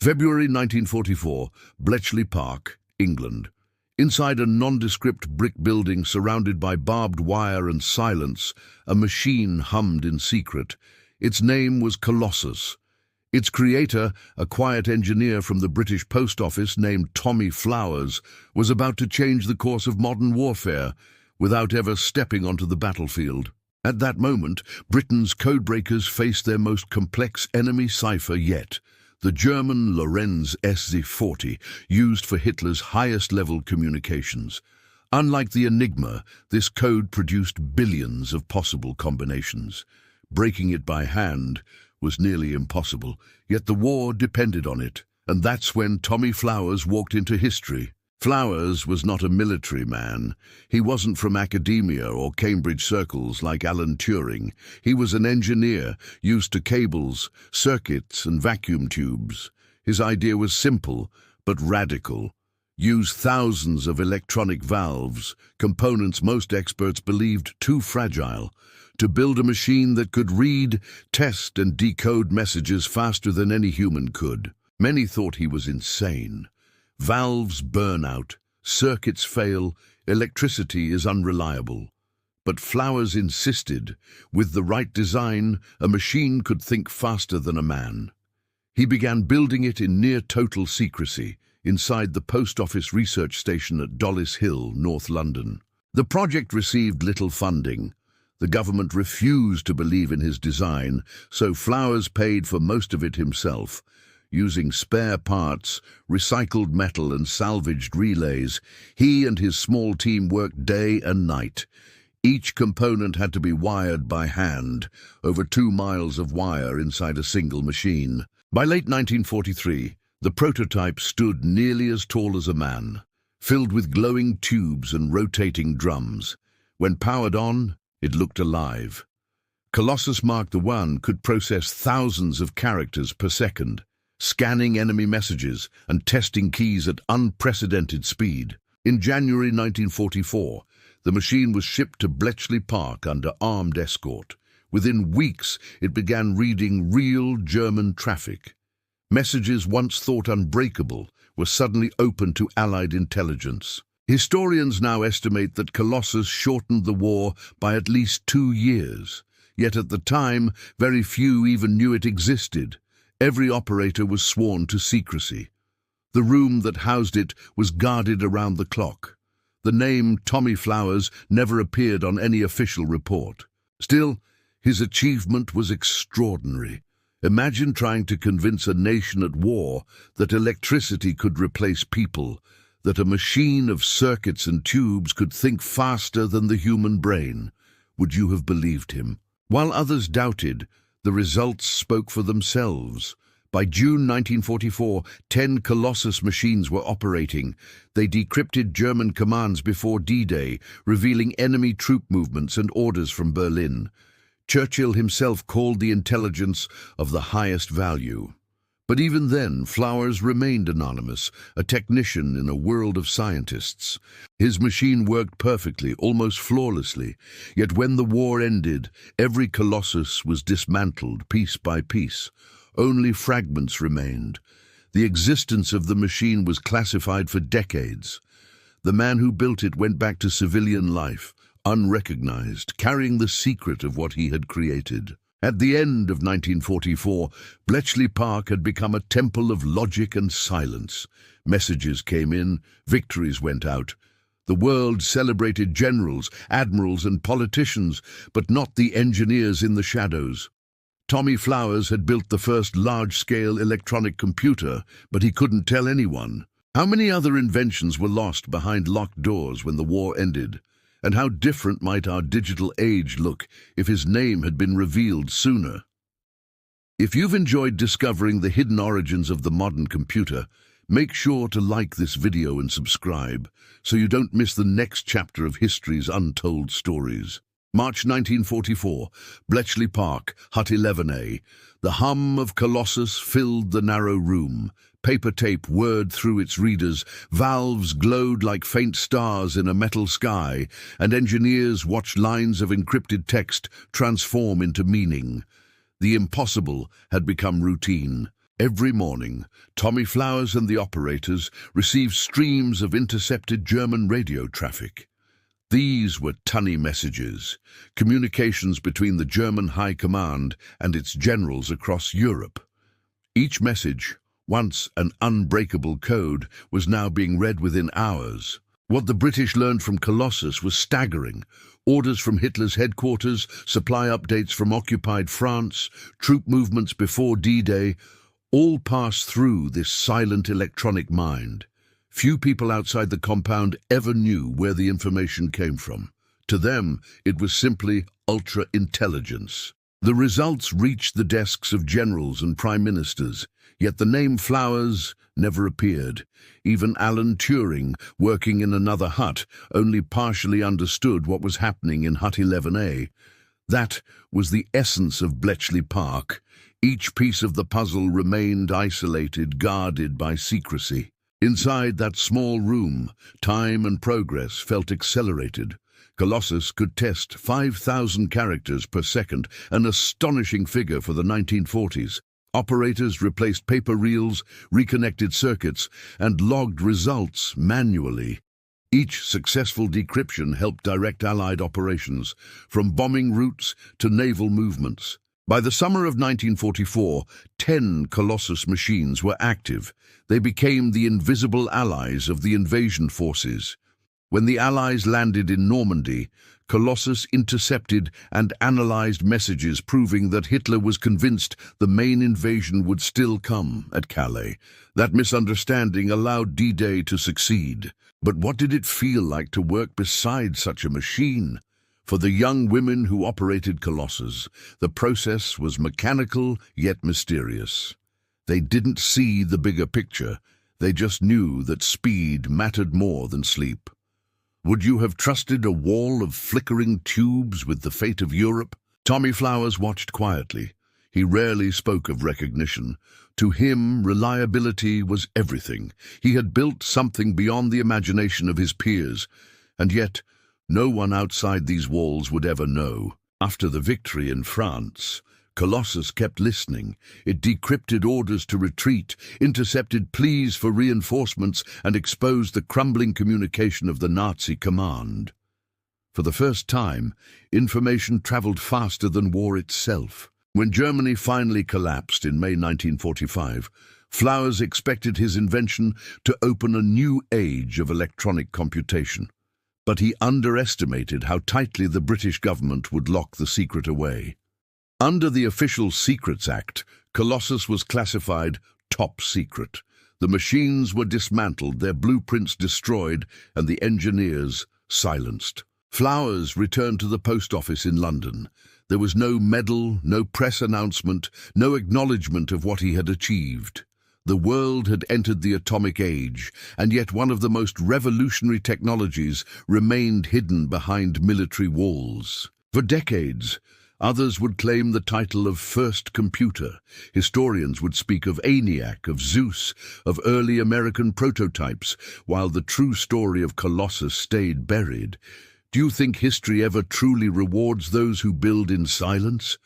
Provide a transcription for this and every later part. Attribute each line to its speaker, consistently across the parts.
Speaker 1: February 1944, Bletchley Park, England. Inside a nondescript brick building surrounded by barbed wire and silence, a machine hummed in secret. Its name was Colossus. Its creator, a quiet engineer from the British Post Office named Tommy Flowers, was about to change the course of modern warfare without ever stepping onto the battlefield. At that moment, Britain's codebreakers faced their most complex enemy cipher yet, the German Lorenz SZ-40, used for Hitler's highest-level communications. Unlike the Enigma, this code produced billions of possible combinations. Breaking it by hand was nearly impossible, yet the war depended on it, and that's when Tommy Flowers walked into history. Flowers was not a military man. He wasn't from academia or Cambridge circles like Alan Turing. He was an engineer, used to cables, circuits, and vacuum tubes. His idea was simple, but radical. Use thousands of electronic valves, components most experts believed too fragile, to build a machine that could read, test, and decode messages faster than any human could. Many thought he was insane. Valves burn out, circuits fail, electricity is unreliable. But Flowers insisted, with the right design, a machine could think faster than a man. He began building it in near-total secrecy, inside the post office research station at Dollis Hill, North London. The project received little funding. The government refused to believe in his design, so Flowers paid for most of it himself. Using spare parts, recycled metal and salvaged relays, he and his small team worked day and night. Each component had to be wired by hand, over 2 miles of wire inside a single machine. By late 1943, the prototype stood nearly as tall as a man, filled with glowing tubes and rotating drums. When powered on, it looked alive. Colossus Mark I could process thousands of characters per second, scanning enemy messages and testing keys at unprecedented speed. In January 1944, the machine was shipped to Bletchley Park under armed escort. Within weeks, it began reading real German traffic. Messages once thought unbreakable were suddenly open to Allied intelligence. Historians now estimate that Colossus shortened the war by at least 2 years. Yet at the time, very few even knew it existed. Every operator was sworn to secrecy. The room that housed it was guarded around the clock. The name Tommy Flowers never appeared on any official report. Still, his achievement was extraordinary. Imagine trying to convince a nation at war that electricity could replace people, that a machine of circuits and tubes could think faster than the human brain. Would you have believed him? While others doubted, the results spoke for themselves. By June 1944, 10 Colossus machines were operating. They decrypted German commands before D-Day, revealing enemy troop movements and orders from Berlin. Churchill himself called the intelligence of the highest value. But even then, Flowers remained anonymous, a technician in a world of scientists. His machine worked perfectly, almost flawlessly. Yet when the war ended, every Colossus was dismantled piece by piece. Only fragments remained. The existence of the machine was classified for decades. The man who built it went back to civilian life, unrecognized, carrying the secret of what he had created. At the end of 1944, Bletchley Park had become a temple of logic and silence. Messages came in, victories went out. The world celebrated generals, admirals, and politicians, but not the engineers in the shadows. Tommy Flowers had built the first large-scale electronic computer, but he couldn't tell anyone. How many other inventions were lost behind locked doors when the war ended? And how different might our digital age look if his name had been revealed sooner? If you've enjoyed discovering the hidden origins of the modern computer, make sure to like this video and subscribe so you don't miss the next chapter of history's untold stories. March 1944, Bletchley Park, Hut 11A. The hum of Colossus filled the narrow room. Paper tape whirred through its readers, valves glowed like faint stars in a metal sky, and engineers watched lines of encrypted text transform into meaning. The impossible had become routine. Every morning, Tommy Flowers and the operators received streams of intercepted German radio traffic. These were tunny messages, communications between the German High Command and its generals across Europe. Each message, once an unbreakable code, was now being read within hours. What the British learned from Colossus was staggering. Orders from Hitler's headquarters, supply updates from occupied France, troop movements before D-Day, all passed through this silent electronic mind. Few people outside the compound ever knew where the information came from. To them, it was simply ultra-intelligence. The results reached the desks of generals and prime ministers, yet the name Flowers never appeared. Even Alan Turing, working in another hut, only partially understood what was happening in Hut 11A. That was the essence of Bletchley Park. Each piece of the puzzle remained isolated, guarded by secrecy. Inside that small room, time and progress felt accelerated. Colossus could test 5,000 characters per second, an astonishing figure for the 1940s. Operators replaced paper reels, reconnected circuits, and logged results manually. Each successful decryption helped direct Allied operations, from bombing routes to naval movements. By the summer of 1944, 10 Colossus machines were active. They became the invisible allies of the invasion forces. When the Allies landed in Normandy, Colossus intercepted and analyzed messages proving that Hitler was convinced the main invasion would still come at Calais. That misunderstanding allowed D-Day to succeed. But what did it feel like to work beside such a machine? For the young women who operated Colossus, the process was mechanical yet mysterious. They didn't see the bigger picture. They just knew that speed mattered more than sleep. Would you have trusted a wall of flickering tubes with the fate of Europe? Tommy Flowers watched quietly. He rarely spoke of recognition. To him, reliability was everything. He had built something beyond the imagination of his peers, and yet no one outside these walls would ever know. After the victory in France, Colossus kept listening. It decrypted orders to retreat, intercepted pleas for reinforcements, and exposed the crumbling communication of the Nazi command. For the first time, information traveled faster than war itself. When Germany finally collapsed in May 1945, Flowers expected his invention to open a new age of electronic computation. But he underestimated how tightly the British government would lock the secret away. Under the Official Secrets Act, Colossus was classified top secret. The machines were dismantled, their blueprints destroyed, and the engineers silenced. Flowers returned to the post office in London. There was no medal, no press announcement, no acknowledgement of what he had achieved. The world had entered the atomic age, and yet one of the most revolutionary technologies remained hidden behind military walls. For decades, others would claim the title of first computer. Historians would speak of ENIAC, of Zeus, of early American prototypes, while the true story of Colossus stayed buried. Do you think history ever truly rewards those who build in silence?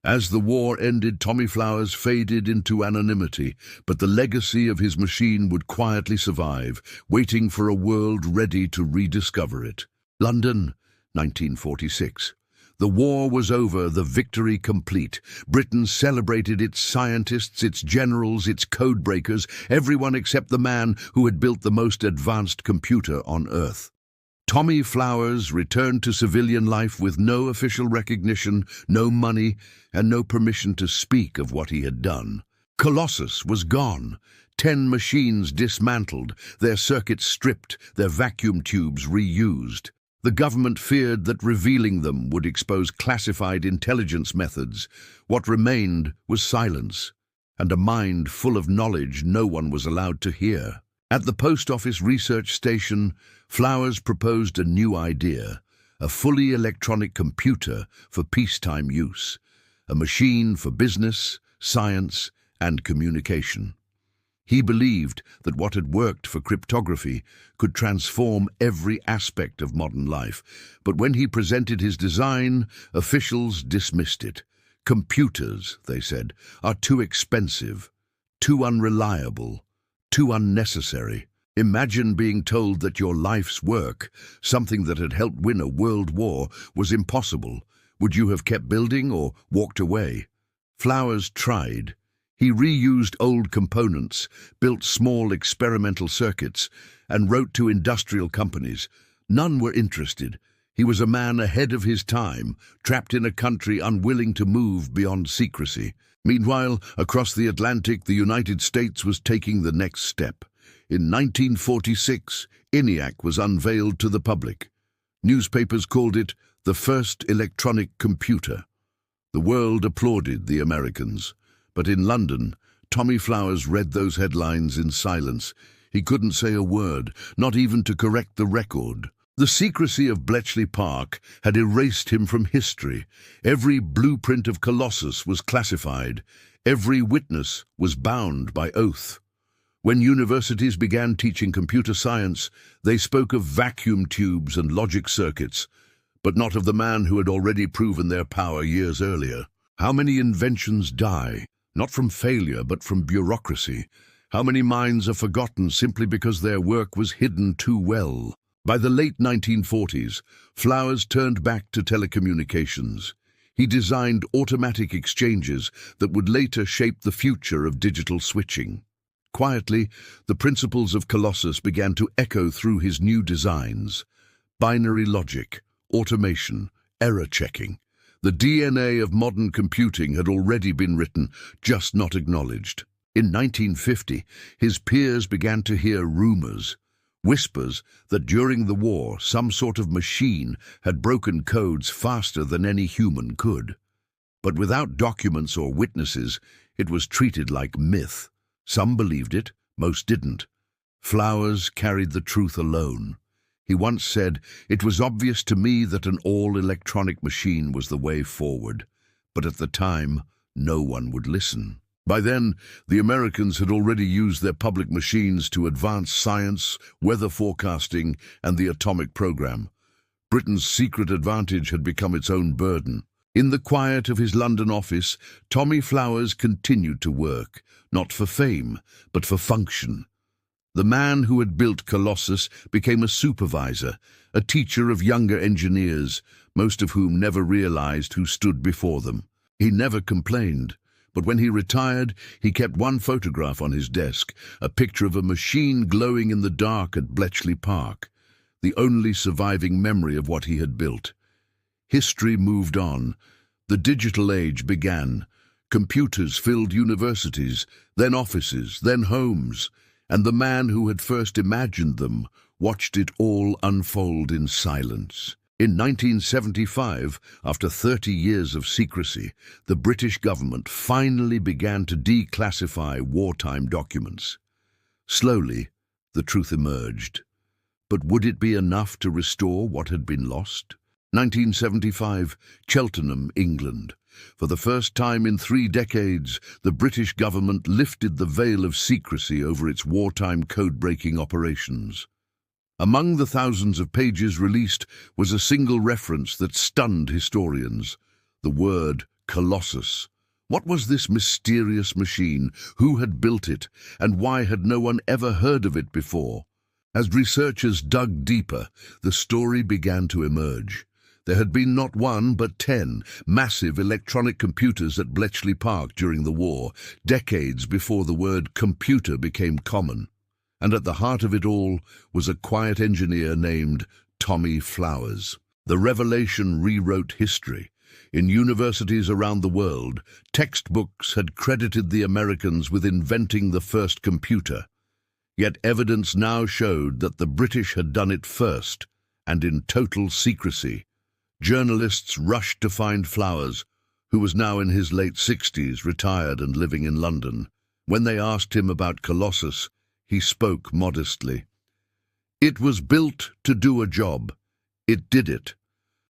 Speaker 1: As the war ended, Tommy Flowers faded into anonymity, but the legacy of his machine would quietly survive, waiting for a world ready to rediscover it. London, 1946. The war was over, the victory complete. Britain celebrated its scientists, its generals, its codebreakers, everyone except the man who had built the most advanced computer on Earth. Tommy Flowers returned to civilian life with no official recognition, no money, and no permission to speak of what he had done. Colossus was gone. 10 machines dismantled, their circuits stripped, their vacuum tubes reused. The government feared that revealing them would expose classified intelligence methods. What remained was silence, and a mind full of knowledge no one was allowed to hear. At the post office research station, Flowers proposed a new idea, a fully electronic computer for peacetime use, a machine for business, science, and communication. He believed that what had worked for cryptography could transform every aspect of modern life, but when he presented his design, officials dismissed it. Computers, they said, are too expensive, too unreliable, too unnecessary. Imagine being told that your life's work, something that had helped win a world war, was impossible. Would you have kept building or walked away? Flowers tried. He reused old components, built small experimental circuits, and wrote to industrial companies. None were interested. He was a man ahead of his time, trapped in a country unwilling to move beyond secrecy. Meanwhile, across the Atlantic, the United States was taking the next step. In 1946, ENIAC was unveiled to the public. Newspapers called it the first electronic computer. The world applauded the Americans. But in London, Tommy Flowers read those headlines in silence. He couldn't say a word, not even to correct the record. The secrecy of Bletchley Park had erased him from history. Every blueprint of Colossus was classified. Every witness was bound by oath. When universities began teaching computer science, they spoke of vacuum tubes and logic circuits, but not of the man who had already proven their power years earlier. How many inventions die, not from failure but from bureaucracy? How many minds are forgotten simply because their work was hidden too well? By the late 1940s, Flowers turned back to telecommunications. He designed automatic exchanges that would later shape the future of digital switching. Quietly, the principles of Colossus began to echo through his new designs. Binary logic, automation, error checking. The DNA of modern computing had already been written, just not acknowledged. In 1950, his peers began to hear rumors, whispers that during the war some sort of machine had broken codes faster than any human could. But without documents or witnesses, it was treated like myth. Some believed it, most didn't. Flowers carried the truth alone. He once said, "It was obvious to me that an all-electronic machine was the way forward, but at the time, no one would listen." By then, the Americans had already used their public machines to advance science, weather forecasting, and the atomic program. Britain's secret advantage had become its own burden. In the quiet of his London office, Tommy Flowers continued to work, not for fame, but for function. The man who had built Colossus became a supervisor, a teacher of younger engineers, most of whom never realized who stood before them. He never complained, but when he retired, he kept one photograph on his desk, a picture of a machine glowing in the dark at Bletchley Park, the only surviving memory of what he had built. History moved on. The digital age began. Computers filled universities, then offices, then homes, and the man who had first imagined them watched it all unfold in silence. In 1975, after 30 years of secrecy, the British government finally began to declassify wartime documents. Slowly, the truth emerged. But would it be enough to restore what had been lost? 1975, Cheltenham, England. For the first time in 3 decades, the British government lifted the veil of secrecy over its wartime code-breaking operations. Among the thousands of pages released was a single reference that stunned historians: the word Colossus. What was this mysterious machine? Who had built it? And why had no one ever heard of it before? As researchers dug deeper, the story began to emerge. There had been not 1 but 10 massive electronic computers at Bletchley Park during the war, decades before the word computer became common. And at the heart of it all was a quiet engineer named Tommy Flowers. The revelation rewrote history. In universities around the world, textbooks had credited the Americans with inventing the first computer. Yet evidence now showed that the British had done it first, and in total secrecy. Journalists rushed to find Flowers, who was now in his late 60s, retired and living in London. When they asked him about Colossus, he spoke modestly. It was built to do a job. It did it.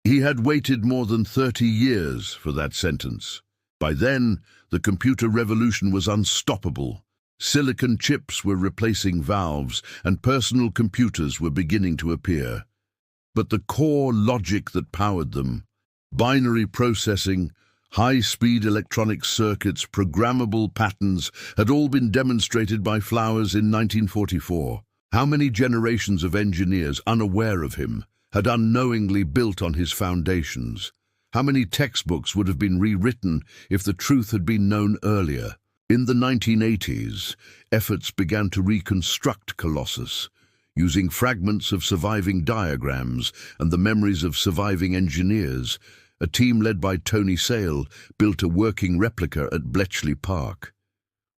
Speaker 1: He had waited more than 30 years for that sentence. By then, the computer revolution was unstoppable. Silicon chips were replacing valves, and personal computers were beginning to appear. But the core logic that powered them, binary processing, High-speed electronic circuits, programmable patterns had all been demonstrated by Flowers in 1944. How many generations of engineers, unaware of him, had unknowingly built on his foundations? How many textbooks would have been rewritten if the truth had been known earlier? In the 1980s, efforts began to reconstruct Colossus, using fragments of surviving diagrams and the memories of surviving engineers. A team led by Tony Sale built a working replica at Bletchley Park.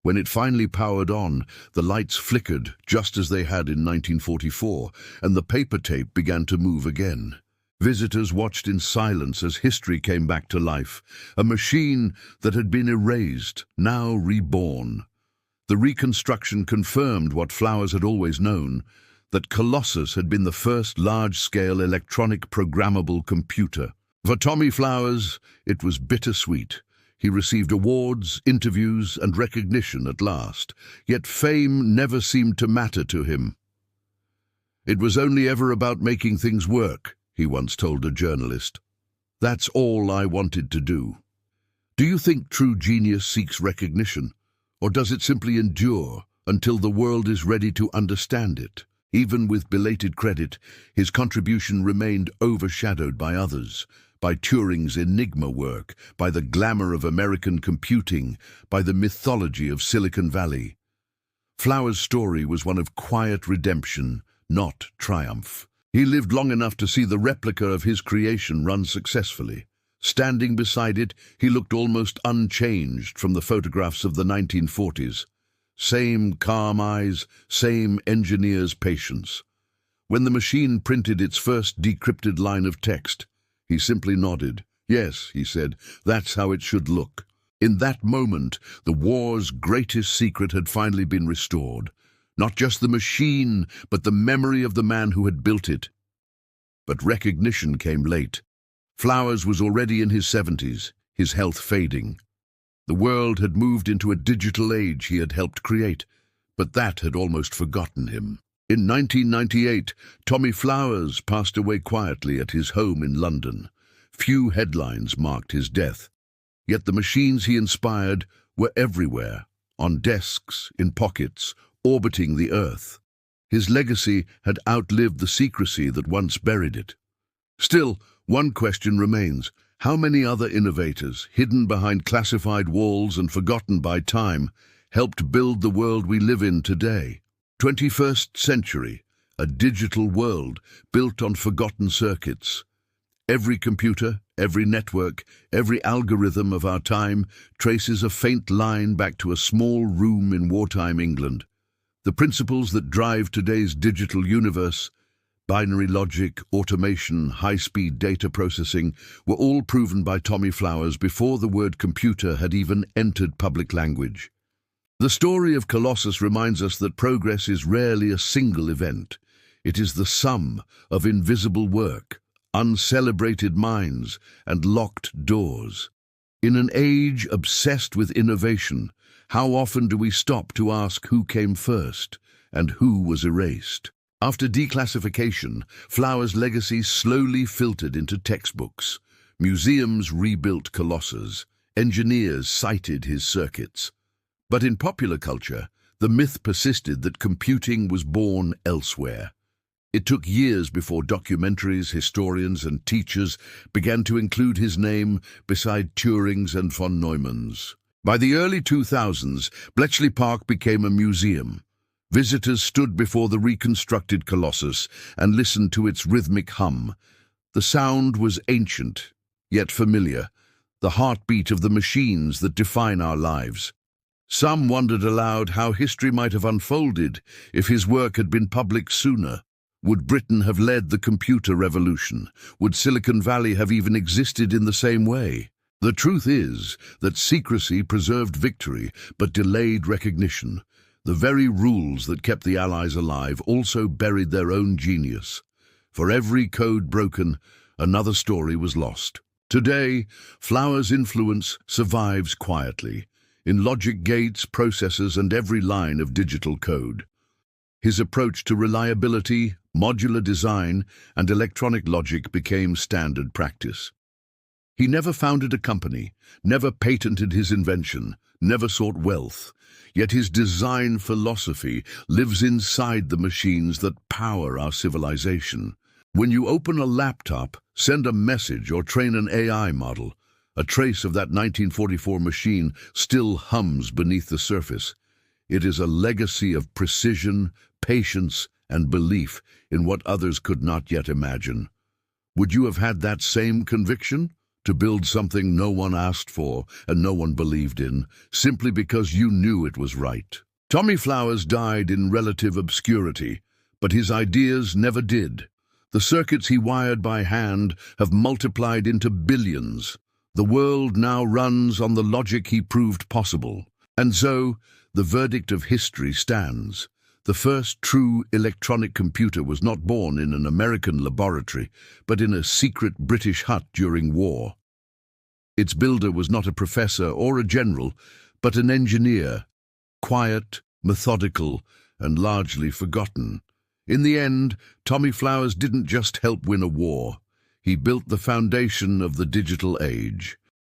Speaker 1: When it finally powered on, the lights flickered just as they had in 1944, and the paper tape began to move again. Visitors watched in silence as history came back to life, a machine that had been erased, now reborn. The reconstruction confirmed what Flowers had always known, that Colossus had been the first large-scale electronic programmable computer. For Tommy Flowers, it was bittersweet. He received awards, interviews, and recognition at last, yet fame never seemed to matter to him. "It was only ever about making things work," he once told a journalist. "That's all I wanted to do." Do you think true genius seeks recognition, or does it simply endure until the world is ready to understand it? Even with belated credit, his contribution remained overshadowed by others, by Turing's Enigma work, by the glamour of American computing, by the mythology of Silicon Valley. Flowers' story was one of quiet redemption, not triumph. He lived long enough to see the replica of his creation run successfully. Standing beside it, he looked almost unchanged from the photographs of the 1940s. Same calm eyes, same engineer's patience. When the machine printed its first decrypted line of text, he simply nodded. "Yes," he said, "that's how it should look." In that moment, the war's greatest secret had finally been restored. Not just the machine, but the memory of the man who had built it. But recognition came late. Flowers was already in his 70s, his health fading. The world had moved into a digital age he had helped create, but that had almost forgotten him. In 1998, Tommy Flowers passed away quietly at his home in London. Few headlines marked his death. Yet the machines he inspired were everywhere, on desks, in pockets, orbiting the Earth. His legacy had outlived the secrecy that once buried it. Still, one question remains. How many other innovators, hidden behind classified walls and forgotten by time, helped build the world we live in today? 21st century, a digital world built on forgotten circuits. Every computer, every network, every algorithm of our time traces a faint line back to a small room in wartime England. The principles that drive today's digital universe, binary logic, automation, high-speed data processing, were all proven by Tommy Flowers before the word computer had even entered public language. The story of Colossus reminds us that progress is rarely a single event. It is the sum of invisible work, uncelebrated minds, and locked doors. In an age obsessed with innovation, how often do we stop to ask who came first and who was erased? After declassification, Flowers' legacy slowly filtered into textbooks. Museums rebuilt Colossus. Engineers cited his circuits. But in popular culture, the myth persisted that computing was born elsewhere. It took years before documentaries, historians, and teachers began to include his name beside Turing's and von Neumann's. By the early 2000s, Bletchley Park became a museum. Visitors stood before the reconstructed Colossus and listened to its rhythmic hum. The sound was ancient, yet familiar, the heartbeat of the machines that define our lives. Some wondered aloud how history might have unfolded if his work had been public sooner. Would Britain have led the computer revolution? Would Silicon Valley have even existed in the same way? The truth is that secrecy preserved victory but delayed recognition. The very rules that kept the Allies alive also buried their own genius. For every code broken, another story was lost. Today, Flowers' influence survives quietly, in logic gates, processors, and every line of digital code. His approach to reliability, modular design, and electronic logic became standard practice. He never founded a company, never patented his invention, never sought wealth. Yet his design philosophy lives inside the machines that power our civilization. When you open a laptop, send a message, or train an AI model, a trace of that 1944 machine still hums beneath the surface. It is a legacy of precision, patience, and belief in what others could not yet imagine. Would you have had that same conviction? To build something no one asked for and no one believed in, simply because you knew it was right. Tommy Flowers died in relative obscurity, but his ideas never did. The circuits he wired by hand have multiplied into billions. The world now runs on the logic he proved possible. And so, the verdict of history stands. The first true electronic computer was not born in an American laboratory, but in a secret British hut during war. Its builder was not a professor or a general, but an engineer, quiet, methodical, and largely forgotten. In the end, Tommy Flowers didn't just help win a war. He built the foundation of the digital age.